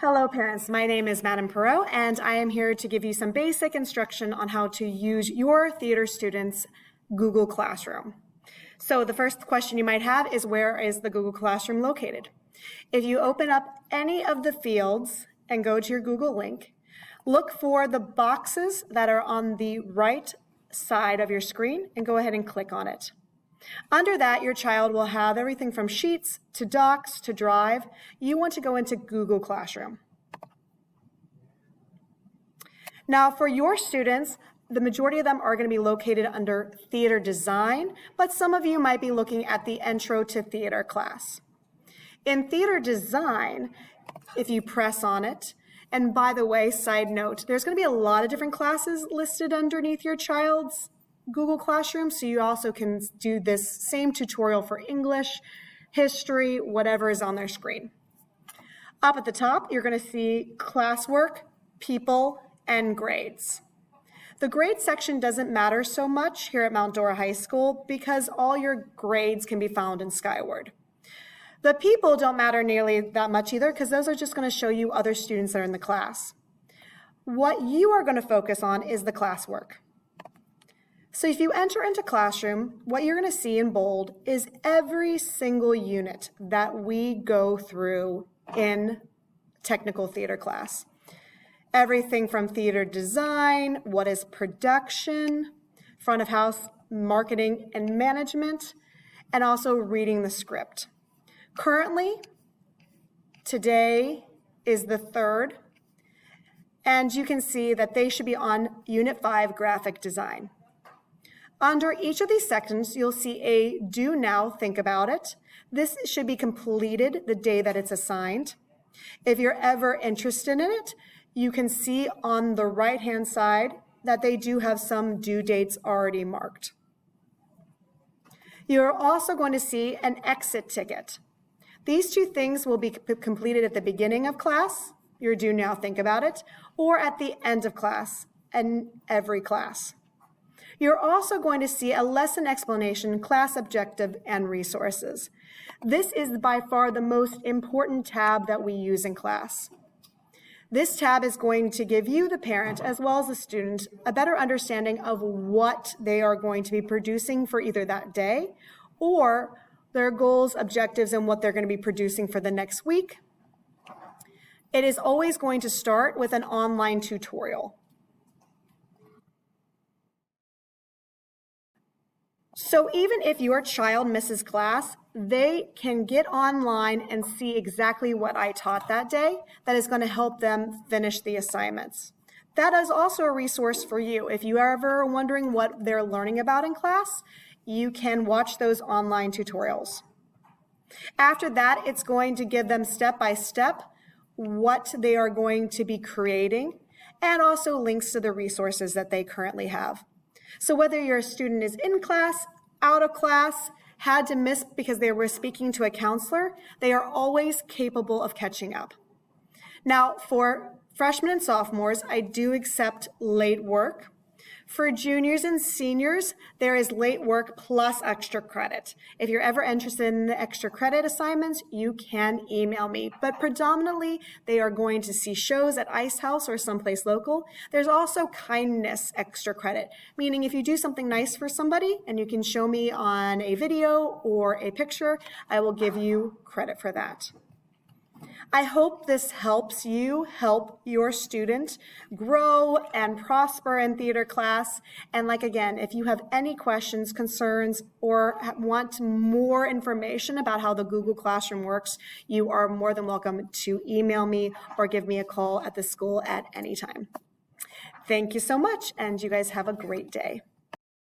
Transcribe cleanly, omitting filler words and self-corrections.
Hello parents, my name is Madame Perot and I am here to give you some basic instruction on how to use your theater students' Google Classroom. So the first question you might have is, where is the Google Classroom located? If you open up any of the fields and go to your Google link, look for the boxes that are on the right side of your screen and go ahead and click on it. Under that, your child will have everything from Sheets to Docs to Drive. You want to go into Google Classroom. Now, for your students, the majority of them are going to be located under Theater Design, but some of you might be looking at the Intro to Theater class. In Theater Design, if you press on it, and by the way, side note, there's going to be a lot of different classes listed underneath your child's Google Classroom, so you also can do this same tutorial for English, history, whatever is on their screen. Up at the top, you're going to see classwork, people, and grades. The grade section doesn't matter so much here at Mount Dora High School because all your grades can be found in Skyward. The people don't matter nearly that much either because those are just going to show you other students that are in the class. What you are going to focus on is the classwork. So if you enter into Classroom, what you're going to see in bold is every single unit that we go through in technical theater class. Everything from theater design, what is production, front of house marketing and management, and also reading the script. Currently, today is the 3rd, and you can see that they should be on Unit 5 graphic design. Under each of these sections, you'll see a Do Now, Think About It. This should be completed the day that it's assigned. If you're ever interested in it, you can see on the right-hand side that they do have some due dates already marked. You're also going to see an exit ticket. These two things will be completed at the beginning of class, your Do Now, Think About It, or at the end of class, and every class. You're also going to see a lesson explanation, class objective, and resources. This is by far the most important tab that we use in class. This tab is going to give you, the parent, as well as the student, a better understanding of what they are going to be producing for either that day or their goals, objectives, and what they're going to be producing for the next week. It is always going to start with an online tutorial. So even if your child misses class, they can get online and see exactly what I taught that day. That is going to help them finish the assignments. That is also a resource for you. If you are ever wondering what they're learning about in class, you can watch those online tutorials. After that, it's going to give them step by step what they are going to be creating and also links to the resources that they currently have. So whether your student is in class, out of class, had to miss because they were speaking to a counselor, they are always capable of catching up. Now, for freshmen and sophomores, I do accept late work. For juniors and seniors, there is late work plus extra credit. If you're ever interested in the extra credit assignments, you can email me. But predominantly, they are going to see shows at Ice House or someplace local. There's also kindness extra credit, meaning if you do something nice for somebody and you can show me on a video or a picture, I will give you credit for that. I hope this helps you help your student grow and prosper in theater class. And again, if you have any questions, concerns, or want more information about how the Google Classroom works, you are more than welcome to email me or give me a call at the school at any time. Thank you so much, and you guys have a great day.